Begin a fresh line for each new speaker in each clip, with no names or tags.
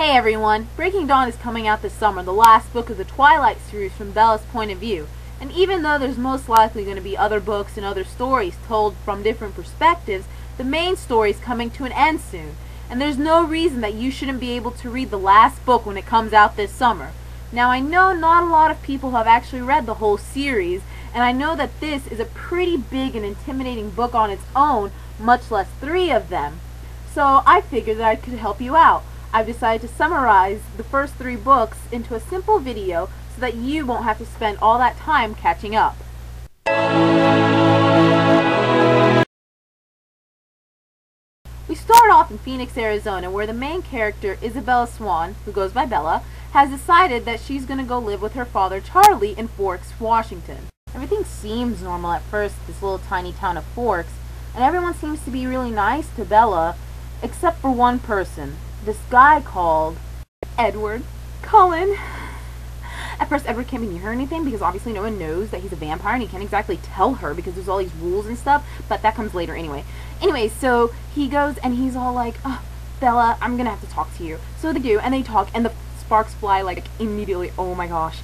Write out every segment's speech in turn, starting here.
Hey everyone, Breaking Dawn is coming out this summer, the last book of the Twilight series from Bella's point of view. And even though there's most likely going to be other books and other stories told from different perspectives, the main story is coming to an end soon. And there's no reason that you shouldn't be able to read the last book when it comes out this summer. Now I know not a lot of people have actually read the whole series, and I know that this is a pretty big and intimidating book on its own, much less 3 of them. So I figured that I could help you out. I've decided to summarize the first 3 books into a simple video so that you won't have to spend all that time catching up. We start off in Phoenix, Arizona, where the main character, Isabella Swan, who goes by Bella, has decided that she's going to go live with her father, Charlie, in Forks, Washington. Everything seems normal at first at this little tiny town of Forks, and everyone seems to be really nice to Bella, except for one person. This guy called Edward Cullen. At first, Edward can't be near her or anything because obviously no one knows that he's a vampire, and he can't exactly tell her because there's all these rules and stuff, but that comes later anyway. Anyway, so he goes and he's all like, "Oh, Bella, I'm gonna have to talk to you." So they do, and they talk, and the sparks fly like immediately. Oh my gosh.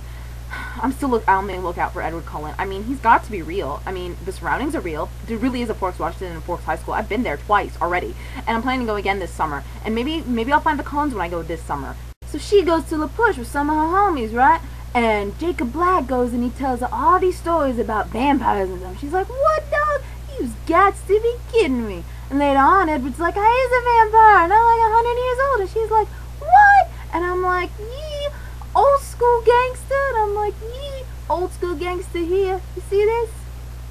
I'm gonna look out for Edward Cullen. I mean, he's got to be real. I mean, the surroundings are real. There really is a Forks, Washington, and Forks High School. I've been there twice already, and I'm planning to go again this summer. And maybe I'll find the Cullens when I go this summer. So she goes to La Push with some of her homies, right? And Jacob Black goes and he tells her all these stories about vampires and stuff. She's like, "What, dog? You've got to be kidding me." And later on, Edward's like, "I is a vampire, and I'm like 100 years old." And she's like, "What?" And I'm like, "Yee, old school gangster." And I'm like, "Yee, old school gangster here. You see this?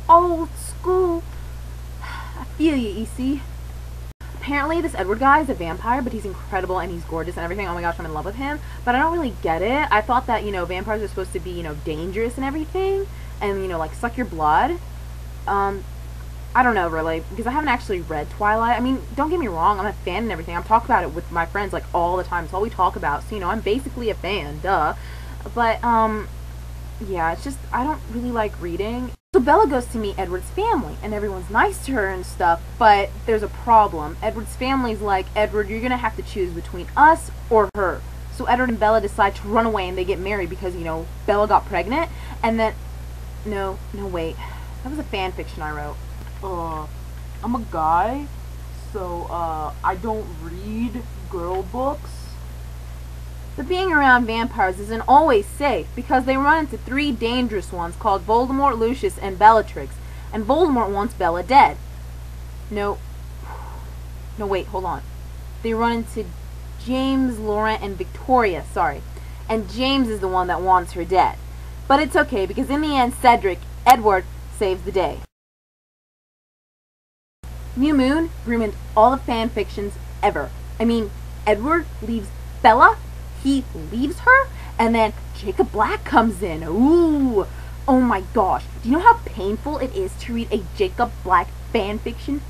Old school." I feel you, EC. Apparently this Edward guy is a vampire, but he's incredible and he's gorgeous and everything. Oh my gosh, I'm in love with him. But I don't really get it. I thought that, vampires are supposed to be, dangerous and everything. And, like, suck your blood. I don't know, really. Because I haven't actually read Twilight. I mean, don't get me wrong. I'm a fan and everything. I'm talking about it with my friends, like, all the time. It's all we talk about. So, I'm basically a fan. Duh. But, yeah, it's just, I don't really like reading. So Bella goes to meet Edward's family, and everyone's nice to her and stuff, but there's a problem. Edward's family's like, "Edward, you're gonna have to choose between us or her." So Edward and Bella decide to run away, and they get married because, Bella got pregnant, and then, no, wait, that was a fan fiction I wrote. I'm a guy, so, I don't read girl books. But being around vampires isn't always safe, because they run into 3 dangerous ones called Voldemort, Lucius, and Bellatrix, and Voldemort wants Bella dead. No, wait, hold on. They run into James, Laurent, and Victoria, sorry. And James is the one that wants her dead. But it's okay, because in the end, Edward, saves the day. New Moon ruined all the fan fictions ever. I mean, Edward leaves Bella, he leaves her, and then Jacob Black comes in. Ooh, oh my gosh. Do you know how painful it is to read a Jacob Black fanfiction?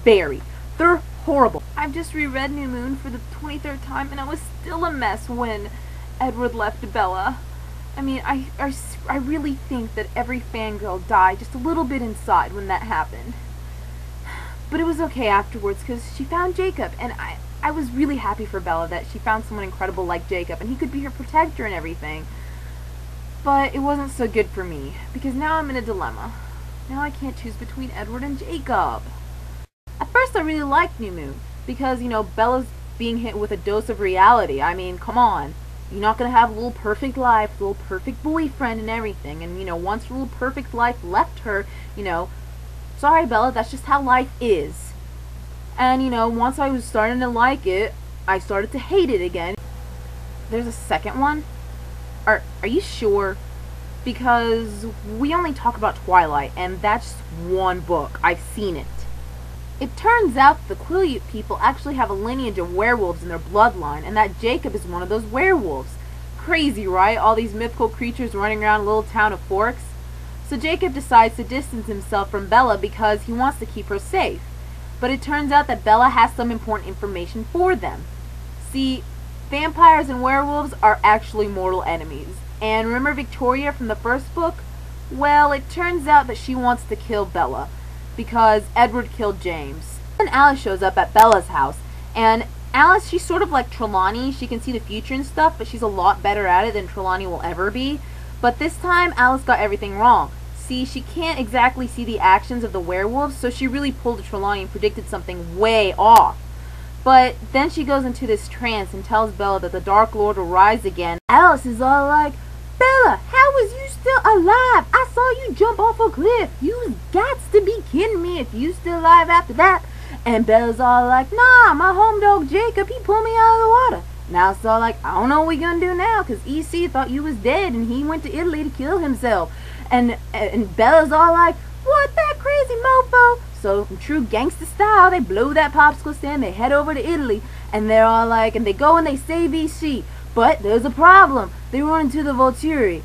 Very. They're horrible. I've just reread New Moon for the 23rd time, and I was still a mess when Edward left Bella. I mean, I really think that every fangirl died just a little bit inside when that happened. But it was okay afterwards, because she found Jacob, and I was really happy for Bella that she found someone incredible like Jacob, and he could be her protector and everything. But it wasn't so good for me, because now I'm in a dilemma. Now I can't choose between Edward and Jacob. At first I really liked New Moon, because, Bella's being hit with a dose of reality. I mean, come on. You're not going to have a little perfect life, a little perfect boyfriend and everything, and, once her little perfect life left her, sorry Bella, that's just how life is. And, once I was starting to like it, I started to hate it again. There's a second one? Are you sure? Because we only talk about Twilight, and that's just one book. I've seen it. It turns out the Quileute people actually have a lineage of werewolves in their bloodline, and that Jacob is one of those werewolves. Crazy, right? All these mythical creatures running around a little town of Forks. So Jacob decides to distance himself from Bella because he wants to keep her safe. But it turns out that Bella has some important information for them. See, vampires and werewolves are actually mortal enemies. And remember Victoria from the first book? Well, it turns out that she wants to kill Bella, because Edward killed James. Then Alice shows up at Bella's house, and Alice, she's sort of like Trelawney. She can see the future and stuff, but she's a lot better at it than Trelawney will ever be. But this time, Alice got everything wrong. See, she can't exactly see the actions of the werewolves, so she really pulled a Trelawney and predicted something way off. But then she goes into this trance and tells Bella that the Dark Lord will rise again. Alice is all like, Bella, how is you still alive? I saw you jump off a cliff. You's gots to be kidding me if you still alive after that. And Bella's all like, nah, my home dog Jacob, he pulled me out of the water. And Alice is all like, I don't know what we gonna do now, cause EC thought you was dead and he went to Italy to kill himself. And Bella's all like, what, that crazy mofo? So in true gangster style, they blow that popsicle stand, they head over to Italy, and they're all like, and they go and they save EC. But there's a problem. They run into the Volturi.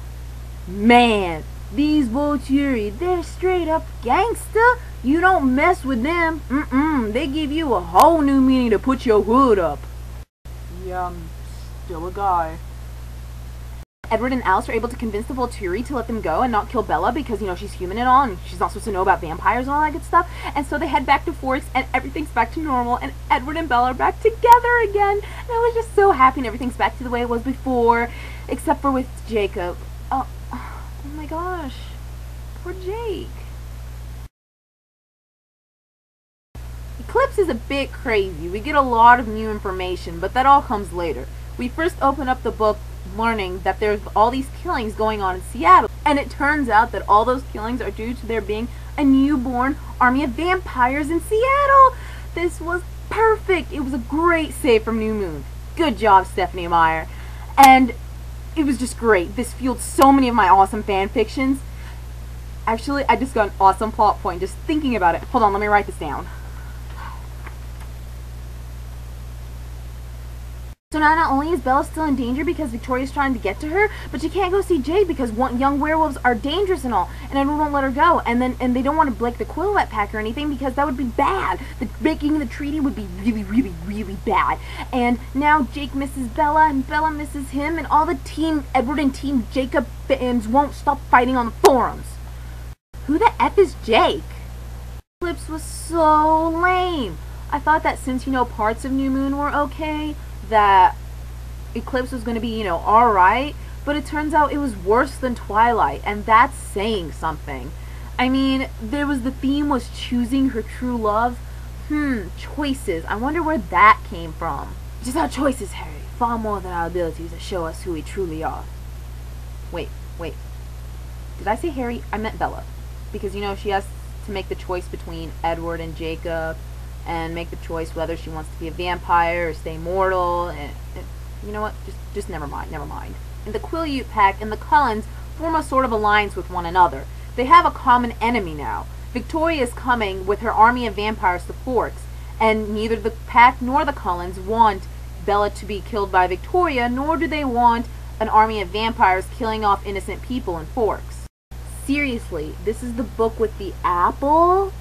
Man, these Volturi, they're straight up gangster. You don't mess with them. They give you a whole new meaning to put your hood up.
Yeah, I'm still a guy.
Edward and Alice are able to convince the Volturi to let them go and not kill Bella because, you know, she's human and all, and she's not supposed to know about vampires and all that good stuff. And so they head back to Forks, and everything's back to normal, and Edward and Bella are back together again. And I was just so happy, and everything's back to the way it was before, except for with Jacob. Oh my gosh. Poor Jake. Eclipse is a bit crazy. We get a lot of new information, but that all comes later. We first open up the book learning that there's all these killings going on in Seattle, and it turns out that all those killings are due to there being a newborn army of vampires in Seattle. This was perfect. It was a great save from New Moon. Good job, Stephanie Meyer. And it was just great. This fueled so many of my awesome fan fictions. Actually, I just got an awesome plot point just thinking about it. Hold on, let me write this down. So now not only is Bella still in danger because Victoria's trying to get to her, but she can't go see Jade because young werewolves are dangerous and all, and Edward won't let her go. And they don't want to break the Quillette Pact or anything because that would be bad. Breaking the treaty would be really, really, really bad. And now Jake misses Bella and Bella misses him, and all the Team Edward and Team Jacob fans won't stop fighting on the forums. Who the F is Jake? Eclipse was so lame. I thought that since, you know, parts of New Moon were okay, that Eclipse was going to be, you know, alright, but it turns out it was worse than Twilight, and that's saying something. I mean, the theme was choosing her true love. Choices. I wonder where that came from. It is our choices, Harry, far more than our abilities to show us who we truly are. Wait. Did I say Harry? I meant Bella. Because, you know, she has to make the choice between Edward and Jacob, and make the choice whether she wants to be a vampire or stay mortal, and you know what, just never mind. And the Quileute Pact and the Cullens form a sort of alliance with one another. They have a common enemy now. Victoria is coming with her army of vampires to Forks, and neither the Pact nor the Cullens want Bella to be killed by Victoria, nor do they want an army of vampires killing off innocent people in Forks. Seriously, this is the book with the apple?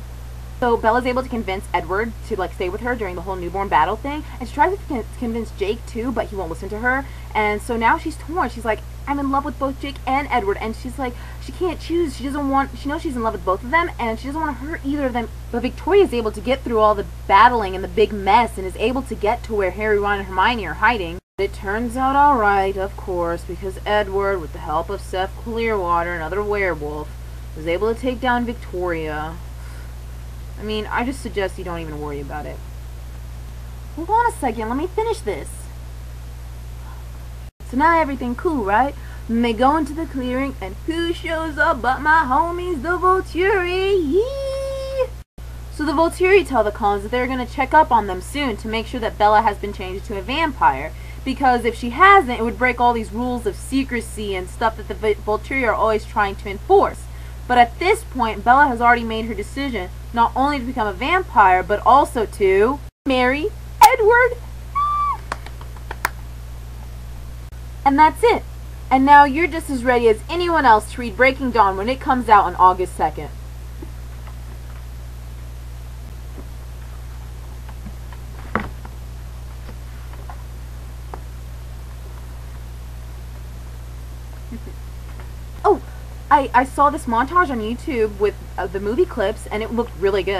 So Bella's able to convince Edward to, like, stay with her during the whole newborn battle thing, and she tries to convince Jake too, but he won't listen to her. And so now she's torn. She's like, I'm in love with both Jake and Edward, and she's like, she can't choose. She knows she's in love with both of them, and she doesn't want to hurt either of them. But Victoria's able to get through all the battling and the big mess, and is able to get to where Harry, Ron, and Hermione are hiding. It turns out alright, of course, because Edward, with the help of Seth Clearwater, another werewolf, was able to take down Victoria. I mean, I just suggest you don't even worry about it. Hold on a second, let me finish this. So now everything cool, right? And they go into the clearing, and who shows up but my homies, the Volturi? Yee! So the Volturi tell the Cullens that they're going to check up on them soon to make sure that Bella has been changed to a vampire. Because if she hasn't, it would break all these rules of secrecy and stuff that the Volturi are always trying to enforce. But at this point, Bella has already made her decision not only to become a vampire, but also to marry Edward. And that's it. And now you're just as ready as anyone else to read Breaking Dawn when it comes out on August 2nd. Oh, I saw this montage on YouTube with the movie clips, and it looked really good.